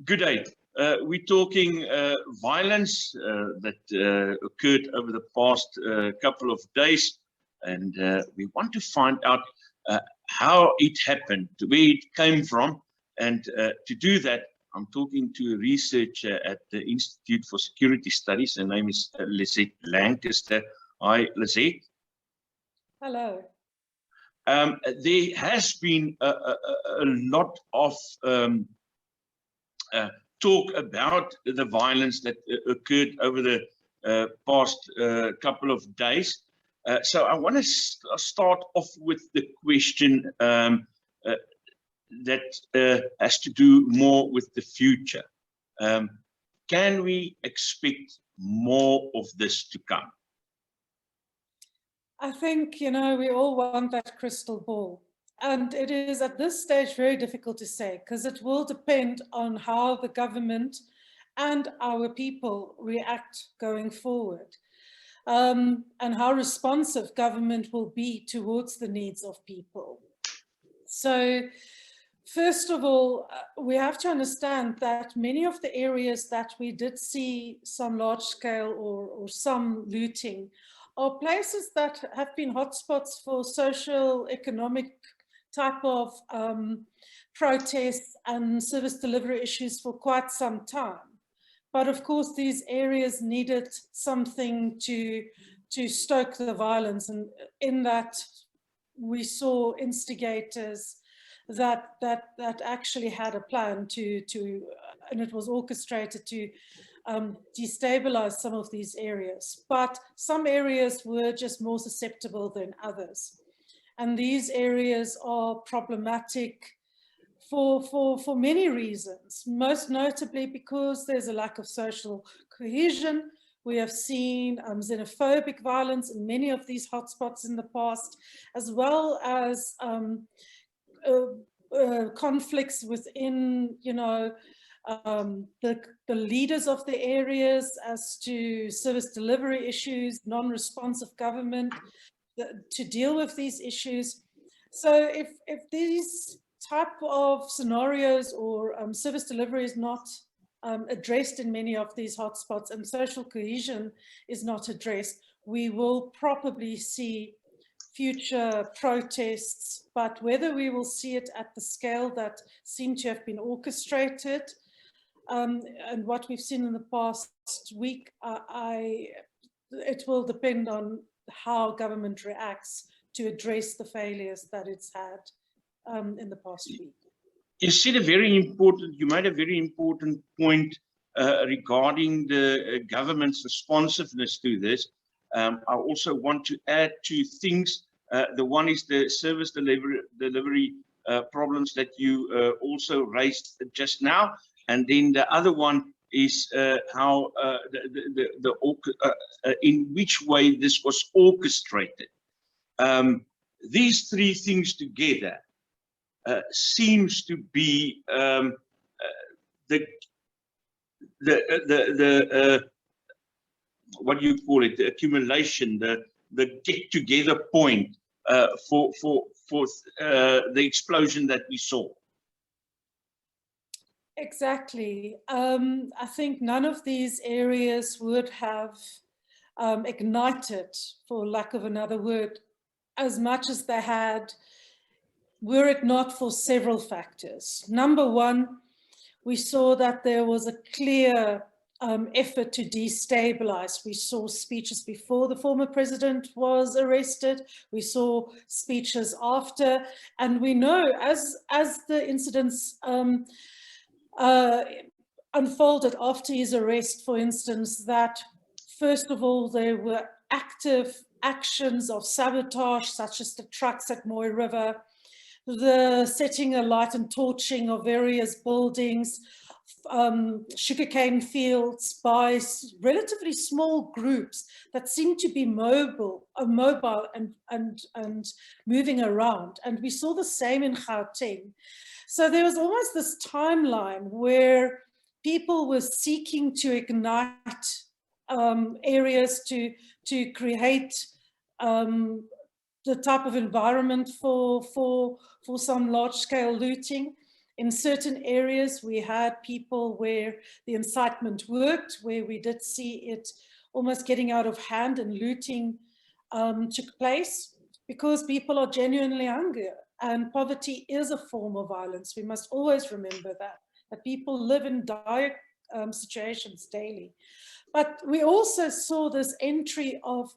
Good day. We're talking violence that occurred over the past couple of days, and we want to find out how it happened, where it came from, and to do that, I'm talking to a researcher at the Institute for Security Studies. Her name is Lizette Lancaster. Hi, Lizette. Hello. There has been a lot of talk about the violence that occurred over the past couple of days. So I want to start off with the question that has to do more with the future. Can we expect more of this to come? I think, we all want that crystal ball. And it is at this stage very difficult to say, because it will depend on how the government and our people react going forward, and how responsive government will be towards the needs of people. So, first of all, we have to understand that many of the areas that we did see some large scale or some looting are places that have been hotspots for social, economic type of protests and service delivery issues for quite some time. But of course, these areas needed something to stoke the violence. And in that, we saw instigators that actually had a plan and it was orchestrated to destabilize some of these areas. But some areas were just more susceptible than others. And these areas are problematic for many reasons, most notably because there's a lack of social cohesion. We have seen xenophobic violence in many of these hotspots in the past, as well as conflicts within, the leaders of the areas as to service delivery issues, non-responsive government to deal with these issues. So if these type of scenarios or service delivery is not addressed in many of these hotspots and social cohesion is not addressed, we will probably see future protests, but whether we will see it at the scale that seemed to have been orchestrated and what we've seen in the past week, it will depend on how government reacts to address the failures that it's had in the past week. You made a very important point regarding the government's responsiveness to this. I also want to add two things. The one is the service delivery problems that you also raised just now. And then the other one is how in which way this was orchestrated. These three things together seems to be what do you call it? The accumulation, the get-together point for the explosion that we saw. Exactly. I think none of these areas would have ignited, for lack of another word, as much as they had, were it not for several factors. Number one, we saw that there was a clear effort to destabilize. We saw speeches before the former president was arrested. We saw speeches after, and we know as the incidents unfolded after his arrest, for instance, that first of all, there were active actions of sabotage, such as the trucks at Moy River, the setting alight and torching of various buildings, sugarcane fields by relatively small groups that seemed to be mobile and moving around. And we saw the same in Gauteng. So there was almost this timeline where people were seeking to ignite areas to create the type of environment for some large-scale looting. In certain areas, we had people where the incitement worked, where we did see it almost getting out of hand and looting took place, because people are genuinely hungry, and poverty is a form of violence. We must always remember that people live in dire situations daily. But we also saw this entry of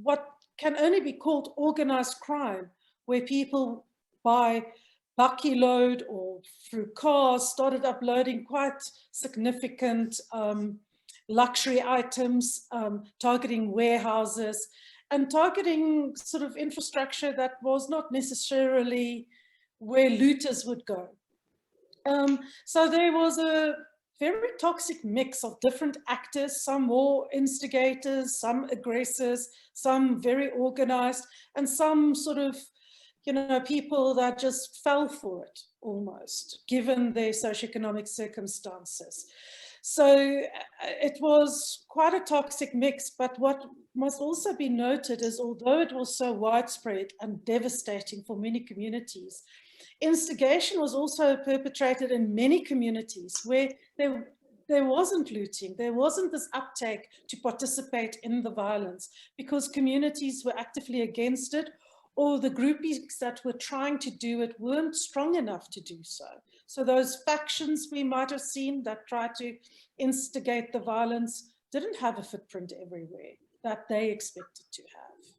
what can only be called organized crime, where people by bucky load or through cars started uploading quite significant luxury items, targeting warehouses and targeting sort of infrastructure that was not necessarily where looters would go. So there was a very toxic mix of different actors, some more instigators, some aggressors, some very organized, and some sort of, you know, people that just fell for it almost, given their socioeconomic circumstances. So it was quite a toxic mix, but what must also be noted is, although it was so widespread and devastating for many communities, instigation was also perpetrated in many communities where there wasn't looting, there wasn't this uptake to participate in the violence, because communities were actively against it, or the groupies that were trying to do it weren't strong enough to do so. So those factions we might have seen that tried to instigate the violence didn't have a footprint everywhere that they expected to have.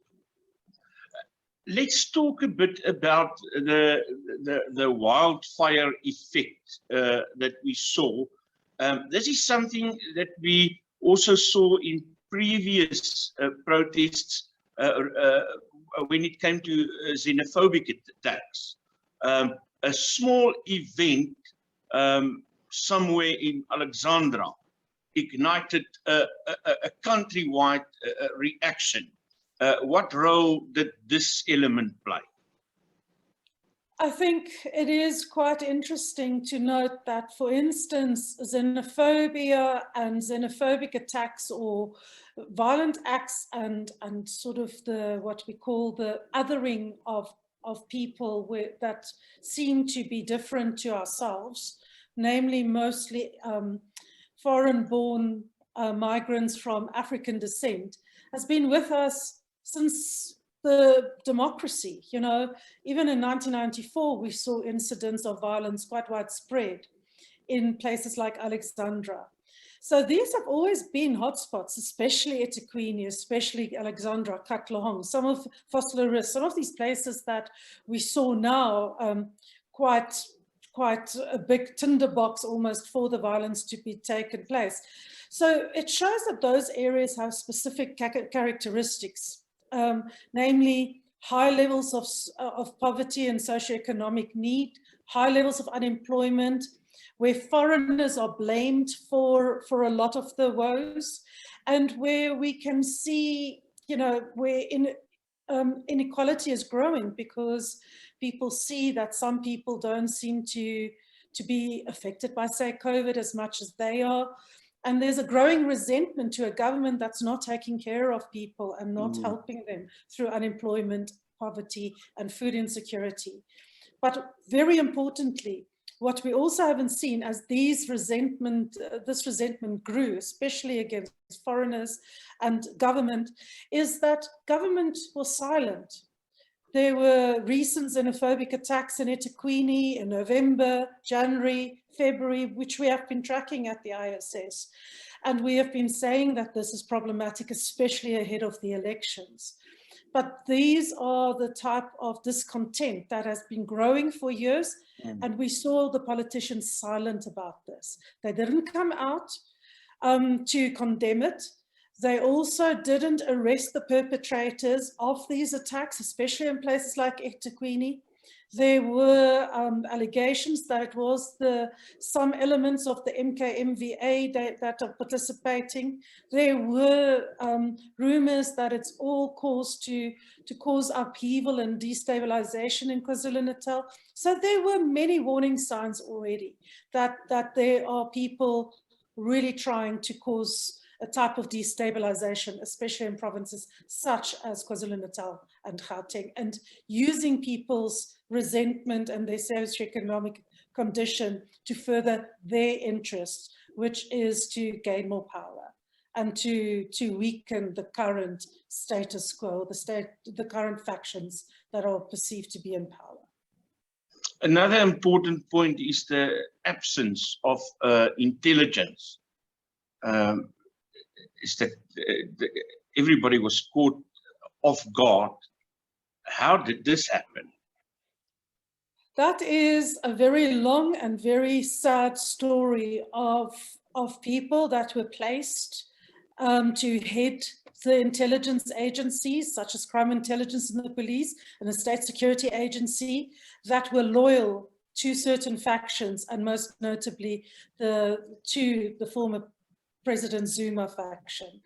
Let's talk a bit about the wildfire effect that we saw. This is something that we also saw in previous protests when it came to xenophobic attacks. A small event somewhere in Alexandra ignited a countrywide reaction. What role did this element play? I think it is quite interesting to note that, for instance, xenophobia and xenophobic attacks, or violent acts and sort of what we call the othering of people that seem to be different to ourselves, namely mostly foreign-born migrants from African descent, has been with us since the democracy. You know, even in 1994, we saw incidents of violence quite widespread in places like Alexandra. So these have always been hotspots, especially eThekwini, especially Alexandra, Katlehong, some of Vosloorus, some of these places that we saw now quite a big tinderbox almost for the violence to be taken place. So it shows that those areas have specific characteristics. Namely high levels of poverty and socioeconomic need, high levels of unemployment, where foreigners are blamed for a lot of the woes, and where we can see, you know, where inequality is growing, because people see that some people don't seem to be affected by, say, COVID as much as they are. And there's a growing resentment to a government that's not taking care of people and not helping them through unemployment, poverty, and food insecurity. But very importantly, what we also haven't seen as this resentment grew, especially against foreigners and government, is that government was silent. There were recent xenophobic attacks in eThekwini in November, January, February, which we have been tracking at the ISS. And we have been saying that this is problematic, especially ahead of the elections. But these are the type of discontent that has been growing for years. And we saw the politicians silent about this. They didn't come out to condemn it. They also didn't arrest the perpetrators of these attacks, especially in places like eThekwini. There were allegations that it was some elements of the MKMVA that are participating. There were rumors that it's all caused to cause upheaval and destabilization in KwaZulu-Natal. So there were many warning signs already that there are people really trying to cause a type of destabilization, especially in provinces such as KwaZulu-Natal and Gauteng, and using people's resentment and their socioeconomic condition to further their interests, which is to gain more power and to weaken the current status quo, the current factions that are perceived to be in power. Another important point is the absence of intelligence. Is that everybody was caught off guard. How did this happen? That is a very long and very sad story of people that were placed to head the intelligence agencies, such as crime intelligence and the police and the state security agency, that were loyal to certain factions, and most notably to the former President Zuma faction.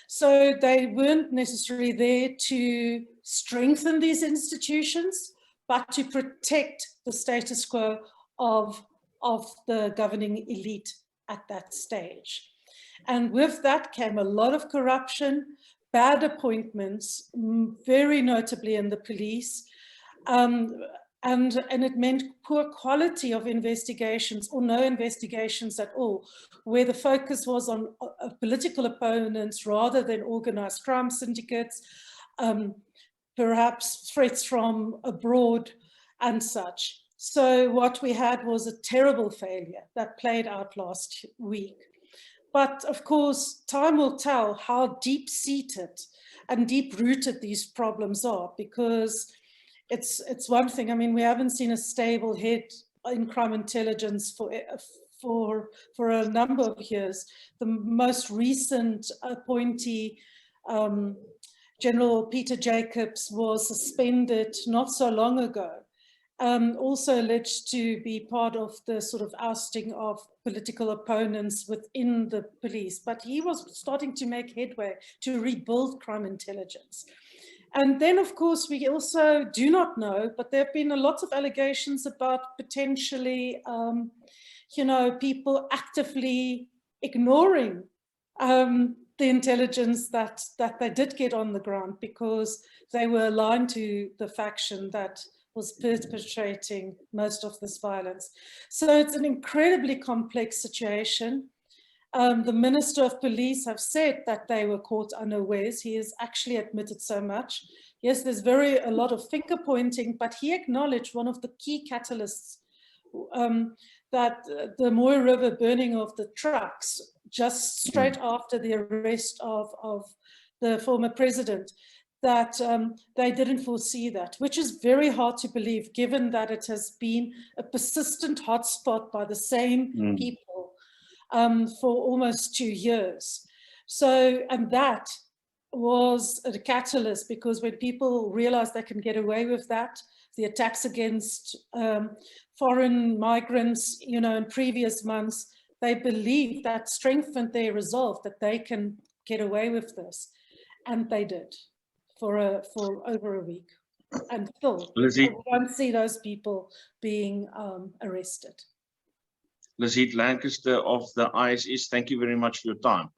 So they weren't necessarily there to strengthen these institutions, but to protect the status quo of the governing elite at that stage. And with that came a lot of corruption, bad appointments, very notably in the police, and it meant poor quality of investigations or no investigations at all, where the focus was on political opponents rather than organized crime syndicates, perhaps threats from abroad and such. So what we had was a terrible failure that played out last week. But of course, time will tell how deep-seated and deep-rooted these problems are, because it's one thing. I mean, we haven't seen a stable head in crime intelligence for a number of years. The most recent appointee, General Peter Jacobs, was suspended not so long ago. Also alleged to be part of the sort of ousting of political opponents within the police, but he was starting to make headway to rebuild crime intelligence. And then, of course, we also do not know, but there have been a lot of allegations about potentially, you know, people actively ignoring the intelligence that they did get on the ground because they were aligned to the faction that was perpetrating most of this violence. So it's an incredibly complex situation. The Minister of Police have said that they were caught unawares. He has actually admitted so much. Yes, there's a lot of finger pointing, but he acknowledged one of the key catalysts, that the Mooi River burning of the trucks just straight after the arrest of the former president, that they didn't foresee that, which is very hard to believe, given that it has been a persistent hotspot by the same people for almost 2 years. So, and that was a catalyst, because when people realized they can get away with that, the attacks against foreign migrants, you know, in previous months, they believed that strengthened their resolve that they can get away with this, and they did. For over a week, and still we don't see those people being arrested. Lizette Lancaster of the ISS, thank you very much for your time.